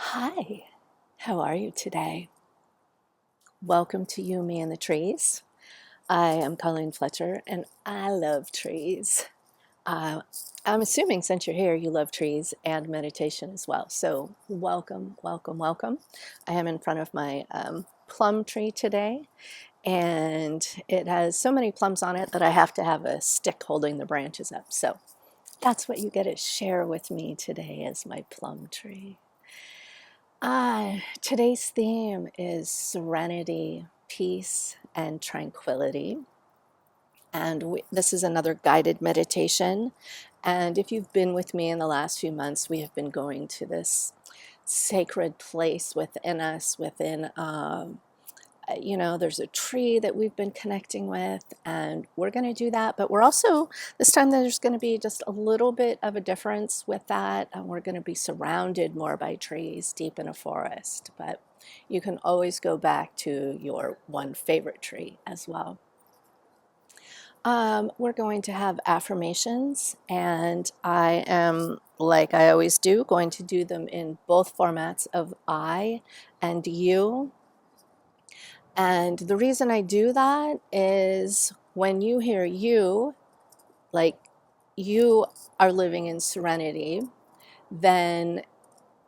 Hi, how are you today? Welcome to You, Me, and the Trees. I am Colleen Fletcher, and I love trees. Uh, I'm assuming since you're here, you love trees and meditation as well. So, welcome, welcome, welcome. I am in front of my plum tree today, and it has so many plums on it that I have to have a stick holding the branches up. So, that's what you get to share with me today is my plum tree. Today's theme is serenity, peace, and tranquility. And this is another guided meditation. And if you've been with me in the last few months, we have been going to this sacred place within us, there's a tree that we've been connecting with, and we're going to do that. But we're also, this time, there's going to be just a little bit of a difference with that. And we're going to be surrounded more by trees deep in a forest. But you can always go back to your one favorite tree as well. We're going to have affirmations, and I am, like I always do, going to do them in both formats of I and you. And the reason I do that is when you hear you, like you are living in serenity, then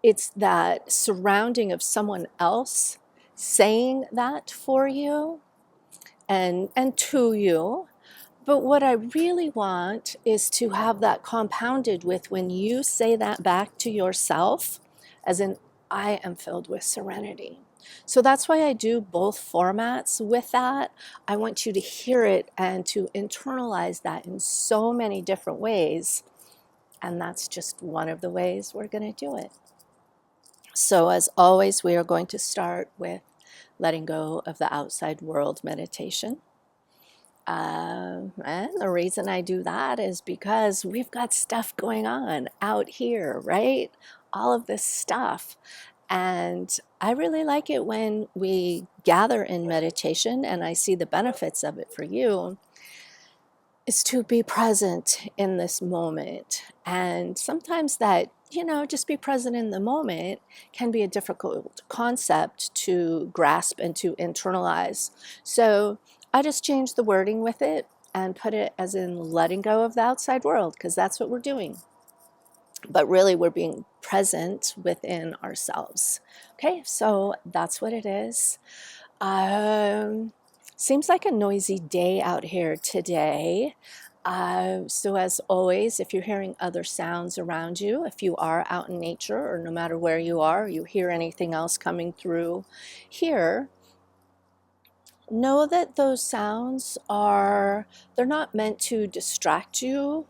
it's that surrounding of someone else saying that for you and to you. But what I really want is to have that compounded with when you say that back to yourself, as in, I am filled with serenity. So that's why I do both formats with that. I want you to hear it and to internalize that in so many different ways. And that's just one of the ways we're going to do it. So, as always, we are going to start with letting go of the outside world meditation. And the reason I do that is because we've got stuff going on out here, right? All of this stuff. And I really like it when we gather in meditation, and I see the benefits of it for you, is to be present in this moment. And sometimes that, just be present in the moment can be a difficult concept to grasp and to internalize. So I just changed the wording with it and put it as in letting go of the outside world, because that's what we're doing. But really, we're being present within ourselves. Okay, so that's what it is. Seems like a noisy day out here today. So as always, if you're hearing other sounds around you, if you are out in nature, or no matter where you are, you hear anything else coming through here, know that those sounds they're not meant to distract you.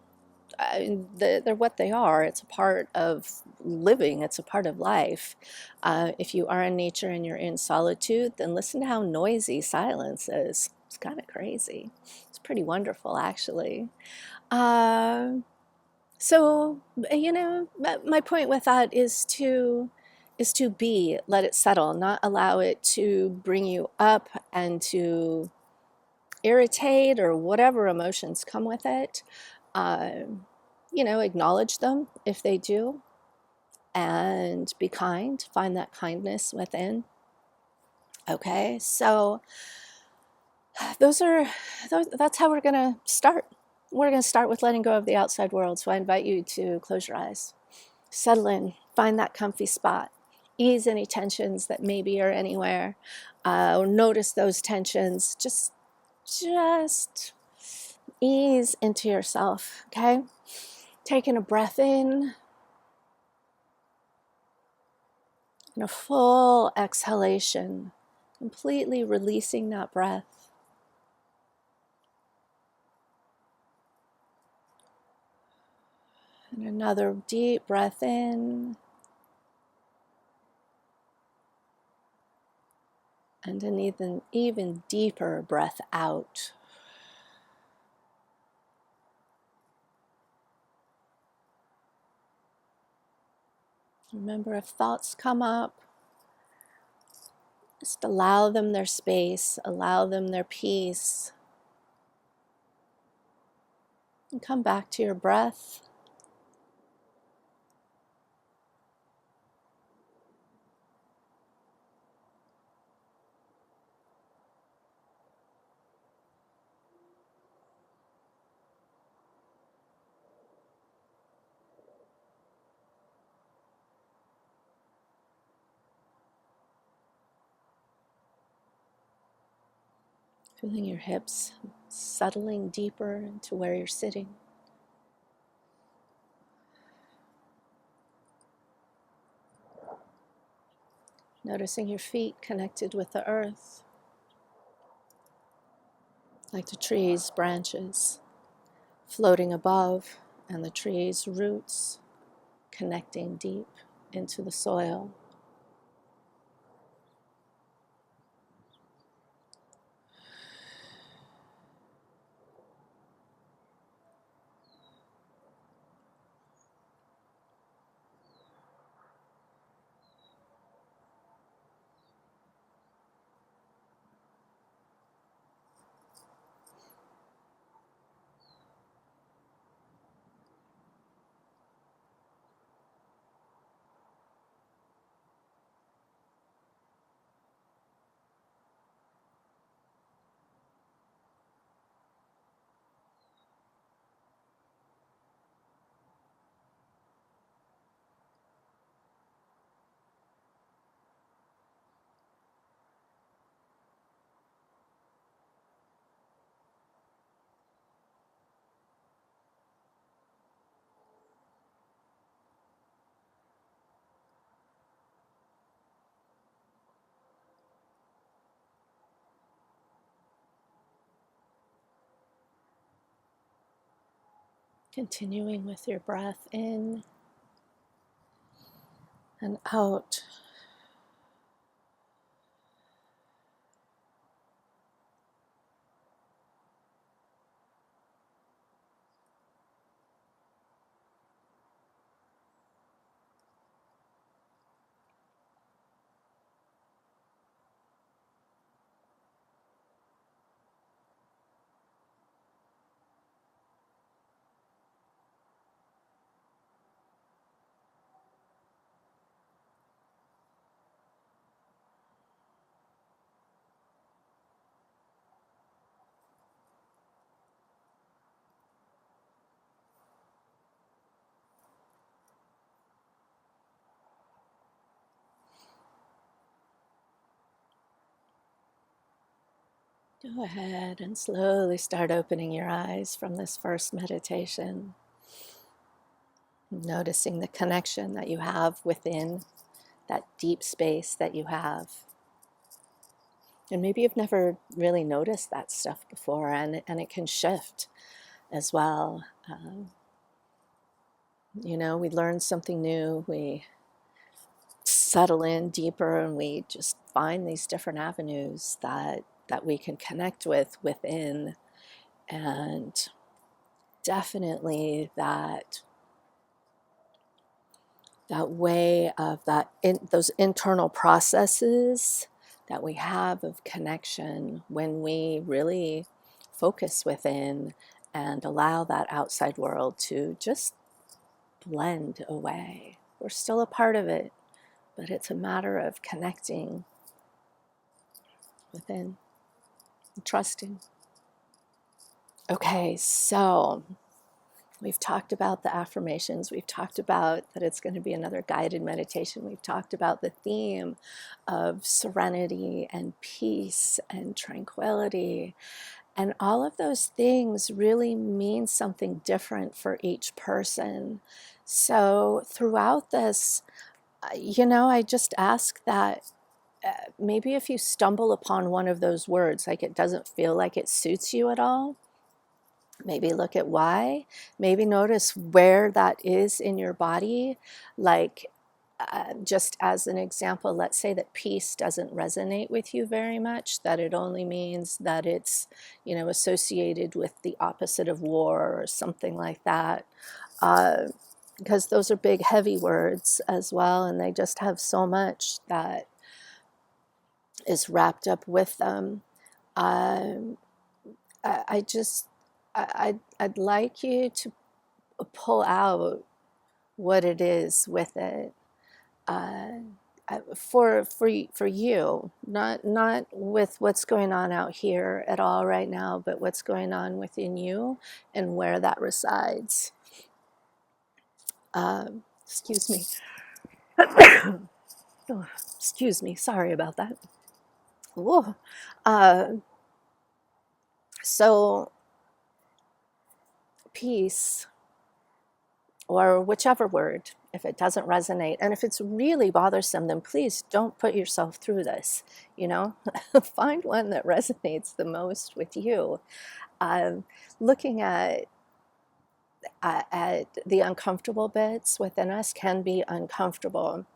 They're what they are. It's a part of living. It's a part of life. If you are in nature and you're in solitude, then listen to how noisy silence is. It's kind of crazy. It's pretty wonderful, actually. Uh, so, my point with that is to let it settle, not allow it to bring you up and to irritate or whatever emotions come with it. Acknowledge them if they do, and be kind. Find that kindness within. Okay, so that's how we're going to start. We're going to start with letting go of the outside world. So I invite you to close your eyes, settle in, find that comfy spot, ease any tensions that maybe are anywhere, or notice those tensions. Just ease into yourself. Okay, taking a breath in and a full exhalation, completely releasing that breath. And another deep breath in, and an even deeper breath out. Remember, if thoughts come up, just allow them their space, allow them their peace, and come back to your breath. Feeling your hips settling deeper into where you're sitting. Noticing your feet connected with the earth, like the trees' branches floating above, and the trees' roots connecting deep into the soil. Continuing with your breath in and out. Go ahead and slowly start opening your eyes from this first meditation, noticing the connection that you have within that deep space that you have. And maybe you've never really noticed that stuff before, and it can shift as well. We learn something new, we settle in deeper, and we just find these different avenues that we can connect with within. And definitely that way of those internal processes that we have of connection, when we really focus within and allow that outside world to just blend away. We're still a part of it, but it's a matter of connecting within and trusting. Okay, so we've talked about the affirmations. We've talked about that it's going to be another guided meditation. We've talked about the theme of serenity and peace and tranquility. And all of those things really mean something different for each person. So throughout this, I just ask that maybe if you stumble upon one of those words, like it doesn't feel like it suits you at all, maybe look at why. Maybe notice where that is in your body. Like, just as an example, let's say that peace doesn't resonate with you very much, that it only means that it's, associated with the opposite of war or something like that. Because those are big, heavy words as well, and they just have so much that is wrapped up with them. Um, I'd like you to pull out what it is with it, for you, not with what's going on out here at all right now, but what's going on within you and where that resides. Excuse me. Oh, excuse me. Sorry about that. Whoa. So peace, or whichever word, if it doesn't resonate, and if it's really bothersome, then please don't put yourself through this, you know. Find one that resonates the most with you. Um, Looking at the uncomfortable bits within us can be uncomfortable.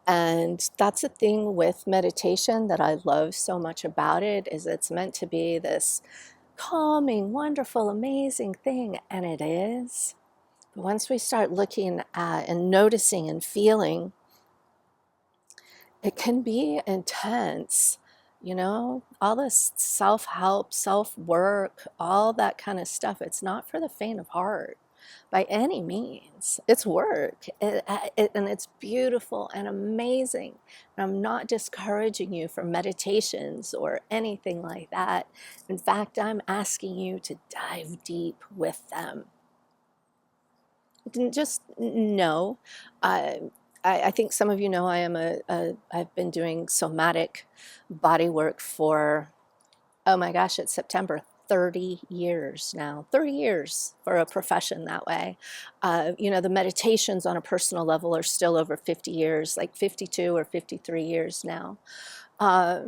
And that's the thing with meditation that I love so much about it, is it's meant to be this calming, wonderful, amazing thing, and it is. But once we start looking at and noticing and feeling, it can be intense. You know, all this self-help, self-work, all that kind of stuff, it's not for the faint of heart by any means. It's work, and it's beautiful and amazing. And I'm not discouraging you from meditations or anything like that. In fact, I'm asking you to dive deep with them. Just know, I think some of you know I've been doing somatic body work for, oh my gosh, it's September, 30 years now. 30 years for a profession that way. You know, the meditations on a personal level are still over 50 years, like 52 or 53 years now. Uh,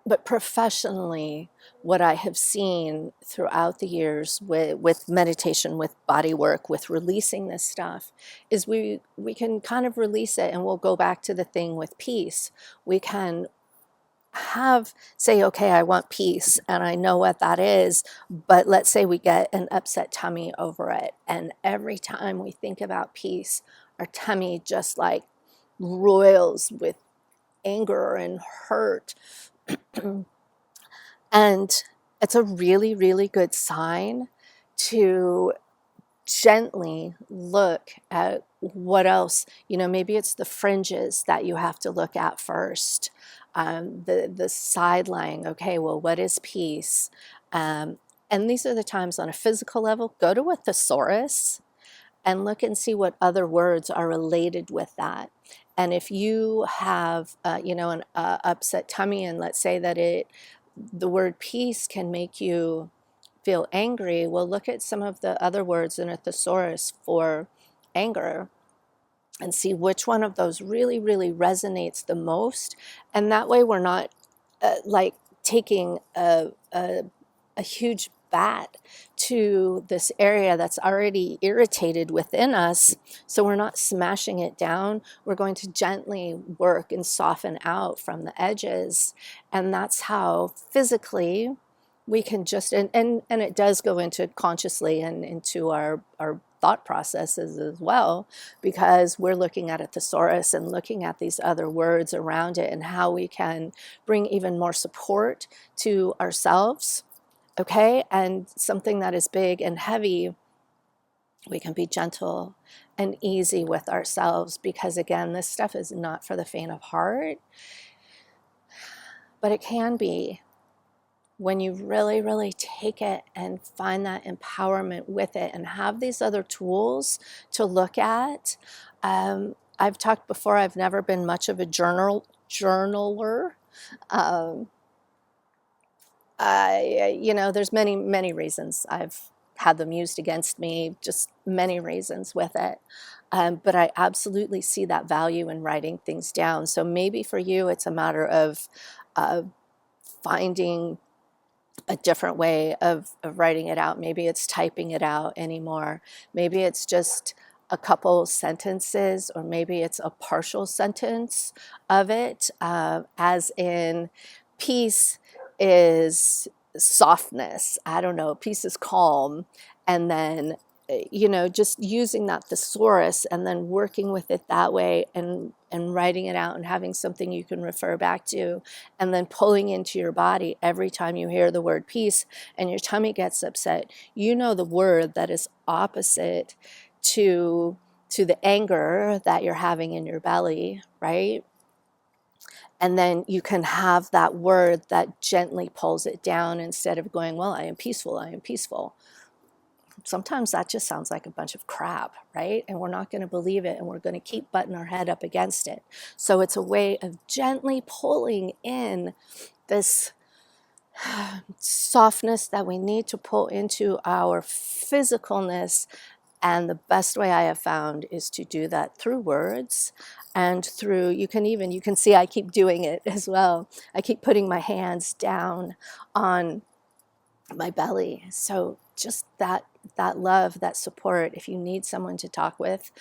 but professionally, what I have seen throughout the years with meditation, with body work, with releasing this stuff, is we can kind of release it, and we'll go back to the thing with peace. We can say, okay, I want peace, and I know what that is, but let's say we get an upset tummy over it, and every time we think about peace, our tummy just like roils with anger and hurt. And it's a really, really good sign to gently look at what else, you know, maybe it's the fringes that you have to look at first. The side lying, okay, well, what is peace? And these are the times on a physical level, go to a thesaurus and look and see what other words are related with that. And if you have, you know, an upset tummy, and let's say that the word peace can make you feel angry, well, look at some of the other words in a thesaurus for anger and see which one of those really, really resonates the most. And that way we're not like taking a huge bat to this area that's already irritated within us. So we're not smashing it down. We're going to gently work and soften out from the edges. And that's how physically we can just, and it does go into consciously and into our thought processes as well, because we're looking at a thesaurus and looking at these other words around it and how we can bring even more support to ourselves. Okay, and something that is big and heavy, we can be gentle and easy with ourselves, because again, this stuff is not for the faint of heart, but it can be when you really, really take it and find that empowerment with it and have these other tools to look at. I've talked before, I've never been much of a journaler. You know, there's many reasons. I've had them used against me, just many reasons with it. But I absolutely see that value in writing things down. So maybe for you, it's a matter of finding a different way of writing it out. Maybe it's typing it out anymore. Maybe it's just a couple sentences, or maybe it's a partial sentence of it, as in peace is softness. I don't know, peace is calm. And then, you know, just using that thesaurus and then working with it that way, and writing it out and having something you can refer back to, and then pulling into your body every time you hear the word peace and your tummy gets upset, you know, the word that is opposite to the anger that you're having in your belly, right? And then you can have that word that gently pulls it down, instead of going, well, I am peaceful, I am peaceful. Sometimes that just sounds like a bunch of crap, right? And we're not going to believe it, and we're going to keep butting our head up against it. So it's a way of gently pulling in this softness that we need to pull into our physicalness. And the best way I have found is to do that through words and through, you can see I keep doing it as well. I keep putting my hands down on my belly. So just that love, that support. If you need someone to talk with,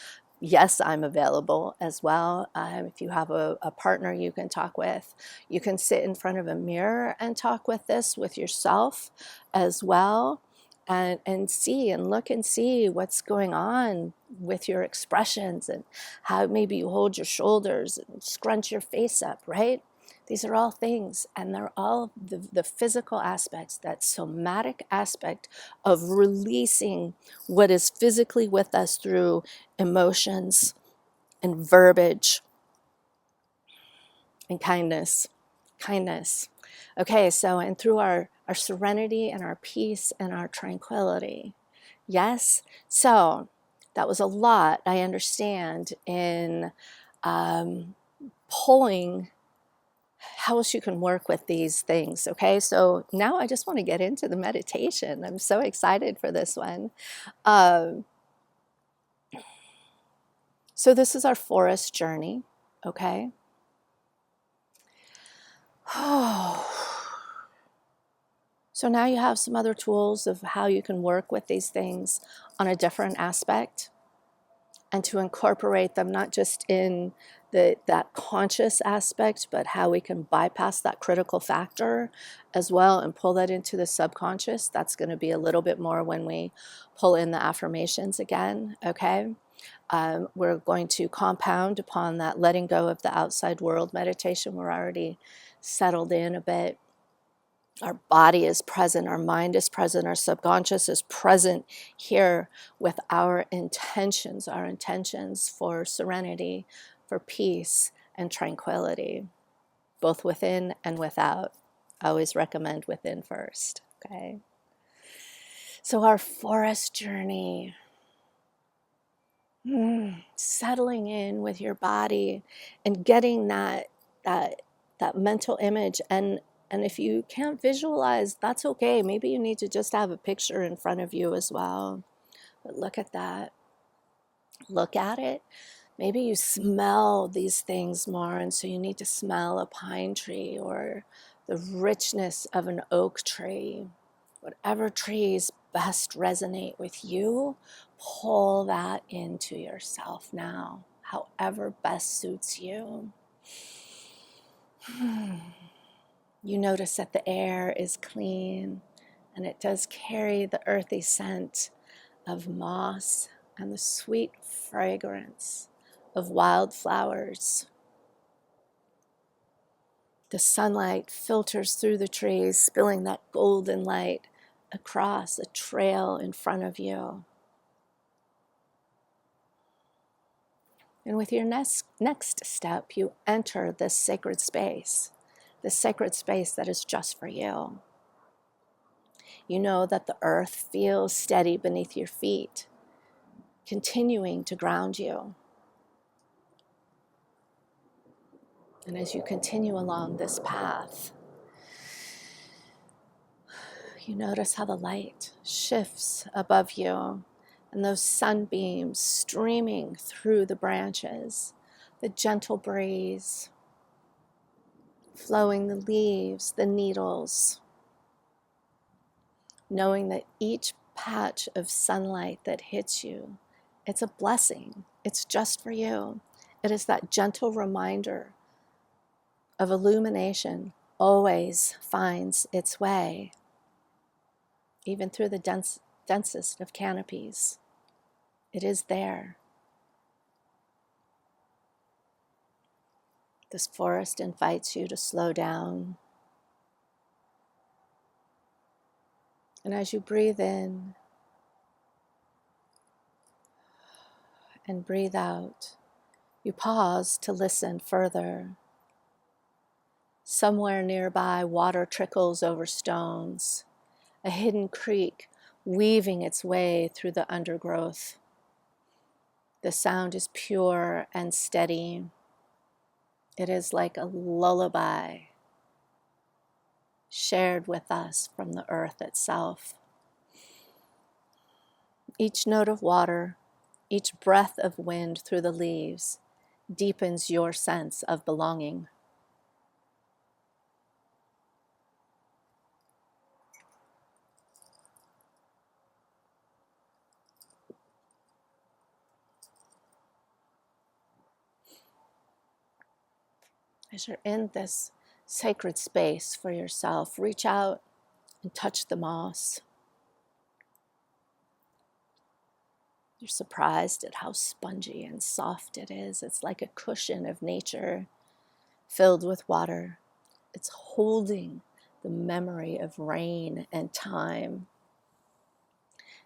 yes, I'm available as well. If you have a partner you can talk with, you can sit in front of a mirror and talk with this with yourself as well, and see and look and see what's going on with your expressions and how maybe you hold your shoulders and scrunch your face up, right? These are all things, and they're all the physical aspects, that somatic aspect of releasing what is physically with us through emotions and verbiage and kindness. Okay, so, and through our serenity and our peace and our tranquility. Yes? So that was a lot, I understand, in pulling how else you can work with these things. Okay, so now I just want to get into the meditation. I'm so excited for this one. So this is our forest journey. Okay. So now you have some other tools of how you can work with these things on a different aspect, and to incorporate them not just in that conscious aspect, but how we can bypass that critical factor as well and pull that into the subconscious. That's going to be a little bit more when we pull in the affirmations again, okay? We're going to compound upon that letting go of the outside world meditation. We're already settled in a bit. Our body is present, our mind is present, our subconscious is present here with our intentions for serenity, for peace and tranquility, both within and without. I always recommend within first, okay? So our forest journey, settling in with your body and getting that mental image. And if you can't visualize, that's okay. Maybe you need to just have a picture in front of you as well. But look at that. Look at it. Maybe you smell these things more, and so you need to smell a pine tree or the richness of an oak tree. Whatever trees best resonate with you, pull that into yourself now, however best suits you. You notice that the air is clean, and it does carry the earthy scent of moss and the sweet fragrance of wildflowers. The sunlight filters through the trees, spilling that golden light across a trail in front of you. And with your next step, you enter this sacred space that is just for you. You know that the earth feels steady beneath your feet, continuing to ground you. And as you continue along this path, you notice how the light shifts above you, and those sunbeams streaming through the branches, the gentle breeze, flowing the leaves, the needles, knowing that each patch of sunlight that hits you, it's a blessing. It's just for you. It is that gentle reminder of illumination always finds its way, even through the densest of canopies. It is there. This forest invites you to slow down. And as you breathe in and breathe out, you pause to listen further. Somewhere nearby, water trickles over stones, a hidden creek weaving its way through the undergrowth. The sound is pure and steady. It is like a lullaby. shared with us from the earth itself. Each note of water, each breath of wind through the leaves deepens your sense of belonging. As you're in this sacred space for yourself, reach out and touch the moss. You're surprised at how spongy and soft it is. It's like a cushion of nature filled with water. It's holding the memory of rain and time.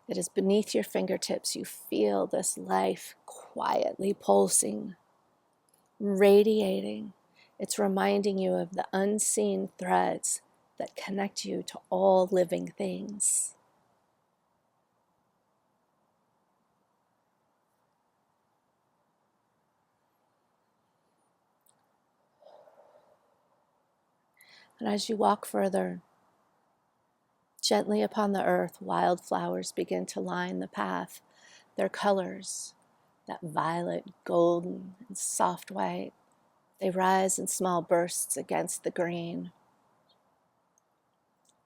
It is beneath your fingertips. You feel this life quietly pulsing, radiating. It's reminding you of the unseen threads that connect you to all living things. And as you walk further, gently upon the earth, wildflowers begin to line the path. Their colors, that violet, golden, and soft white, they rise in small bursts against the green.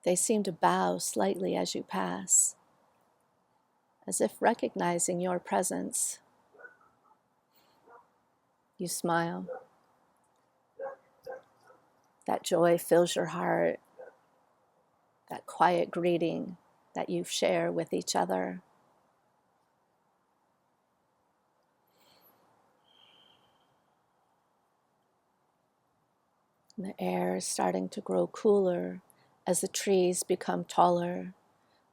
They seem to bow slightly as you pass, as if recognizing your presence. You smile. That joy fills your heart, that quiet greeting that you share with each other. And the air is starting to grow cooler as the trees become taller,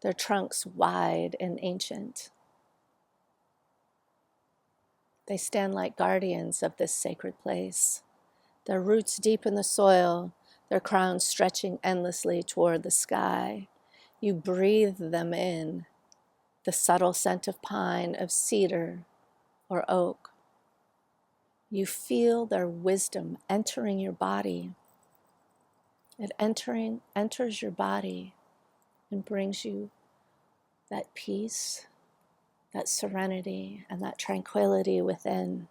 their trunks wide and ancient. They stand like guardians of this sacred place, their roots deep in the soil, their crowns stretching endlessly toward the sky. You breathe them in, the subtle scent of pine, of cedar, or oak. You feel their wisdom entering your body. It enters your body and brings you that peace, that serenity, and that tranquility within,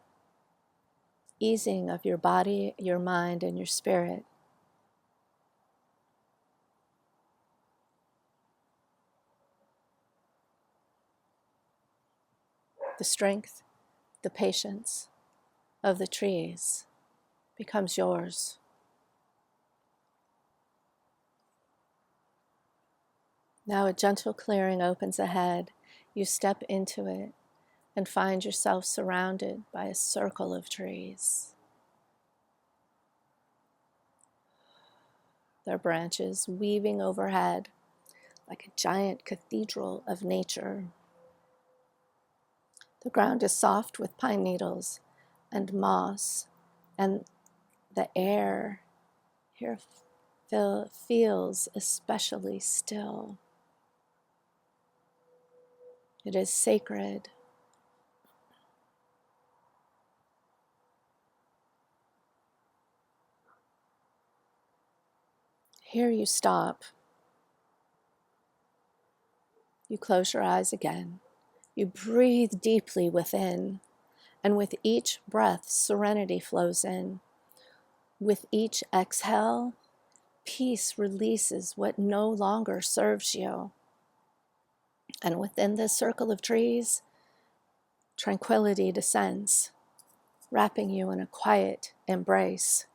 easing of your body, your mind, and your spirit. The strength, the patience of the trees becomes yours. Now a gentle clearing opens ahead. You step into it and find yourself surrounded by a circle of trees. Their branches weaving overhead like a giant cathedral of nature. The ground is soft with pine needles and moss, and the air here feels especially still. It is sacred. Here you stop. You close your eyes again. You breathe deeply within, and with each breath, serenity flows in. With each exhale, peace releases what no longer serves you. And within this circle of trees, tranquility descends, wrapping you in a quiet embrace.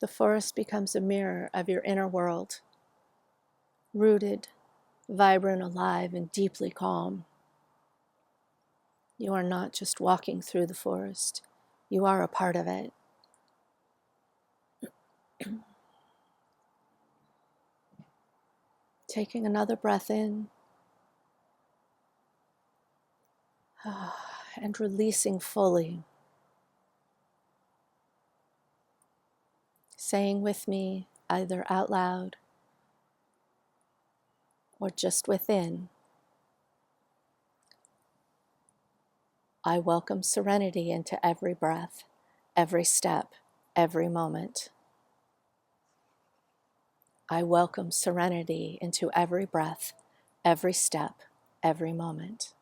The forest becomes a mirror of your inner world, rooted, vibrant, alive, and deeply calm. You are not just walking through the forest, you are a part of it. Taking another breath in and releasing fully. Saying with me, either out loud or just within, I welcome serenity into every breath, every step, every moment. I welcome serenity into every breath, every step, every moment.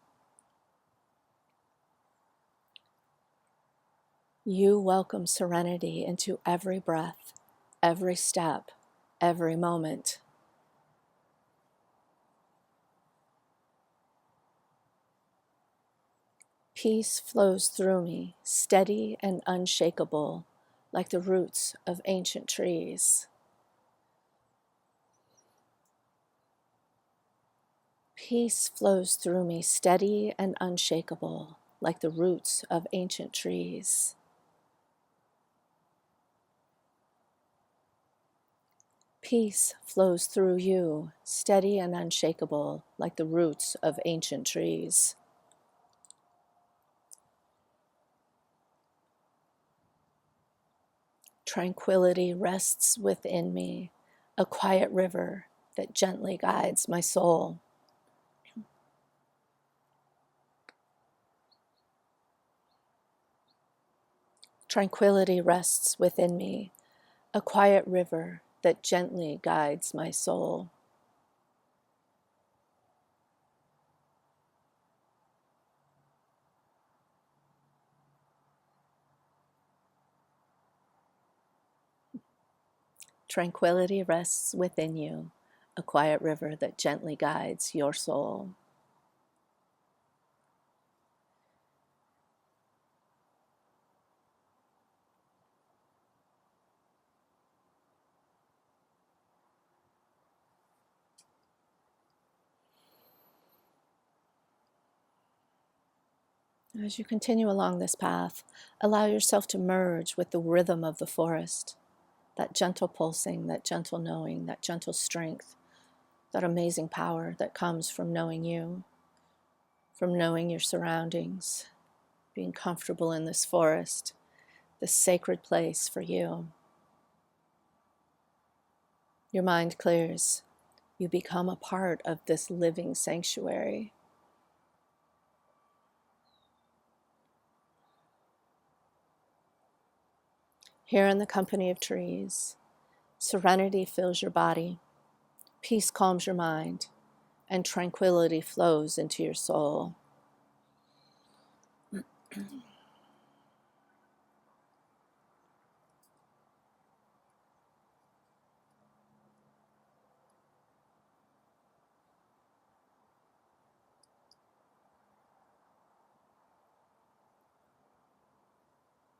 You welcome serenity into every breath, every step, every moment. Peace flows through me, steady and unshakable, like the roots of ancient trees. Peace flows through me, steady and unshakable, like the roots of ancient trees. Peace flows through you, steady and unshakable, like the roots of ancient trees. Tranquility rests within me, a quiet river that gently guides my soul. Tranquility rests within me, a quiet river that gently guides my soul. Tranquility rests within you, a quiet river that gently guides your soul. As you continue along this path, allow yourself to merge with the rhythm of the forest, that gentle pulsing, that gentle knowing, that gentle strength, that amazing power that comes from knowing you, from knowing your surroundings, being comfortable in this forest, this sacred place for you. Your mind clears. You become a part of this living sanctuary. Here in the company of trees, serenity fills your body, peace calms your mind, and tranquility flows into your soul.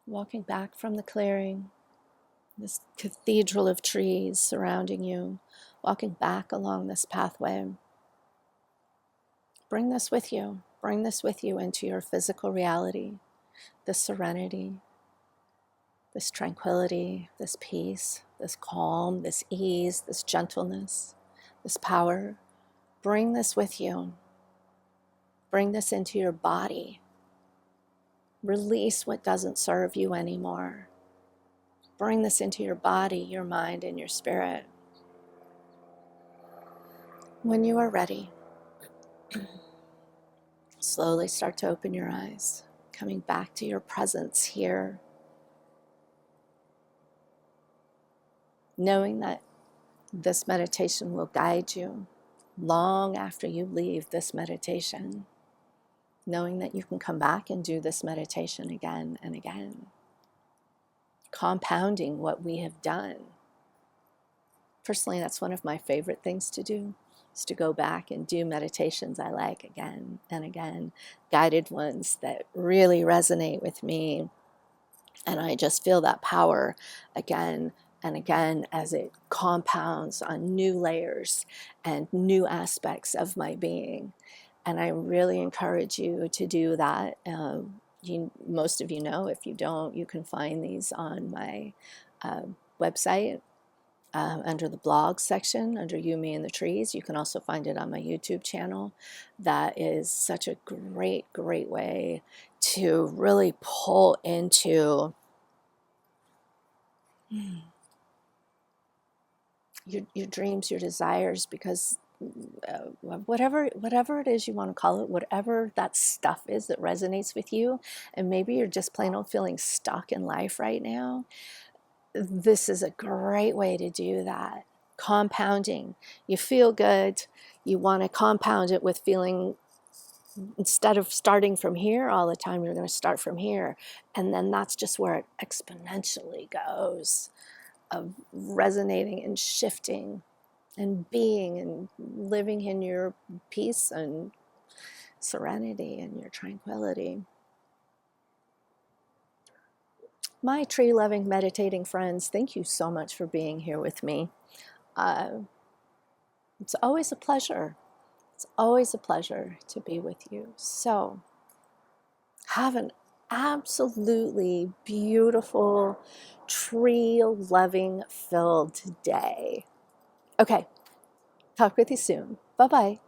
Walking back from the clearing, this cathedral of trees surrounding you, walking back along this pathway. Bring this with you. Bring this with you into your physical reality, this serenity, this tranquility, this peace, this calm, this ease, this gentleness, this power. Bring this with you. Bring this into your body. Release what doesn't serve you anymore. Bring this into your body, your mind, and your spirit. When you are ready, slowly start to open your eyes, coming back to your presence here, knowing that this meditation will guide you long after you leave this meditation, knowing that you can come back and do this meditation again and again, compounding what we have done. Personally, that's one of my favorite things to do, is to go back and do meditations I like again and again, guided ones that really resonate with me. And I just feel that power again and again as it compounds on new layers and new aspects of my being. And I really encourage you to do that. Most of you know. If you don't, you can find these on my website under the blog section, under You, Me, and the Trees. You can also find it on my YouTube channel. That is such a great, great way to really pull into your dreams, your desires, because whatever it is you want to call it, whatever that stuff is that resonates with you, and maybe you're just plain old feeling stuck in life right now, this is a great way to do that. Compounding. You feel good, you want to compound it with feeling, instead of starting from here all the time, you're going to start from here. And then that's just where it exponentially goes, of resonating and shifting and being and living in your peace and serenity and your tranquility. My tree-loving, meditating friends, thank you so much for being here with me. It's always a pleasure. It's always a pleasure to be with you. So have an absolutely beautiful, tree-loving filled day. Okay, talk with you soon. Bye-bye.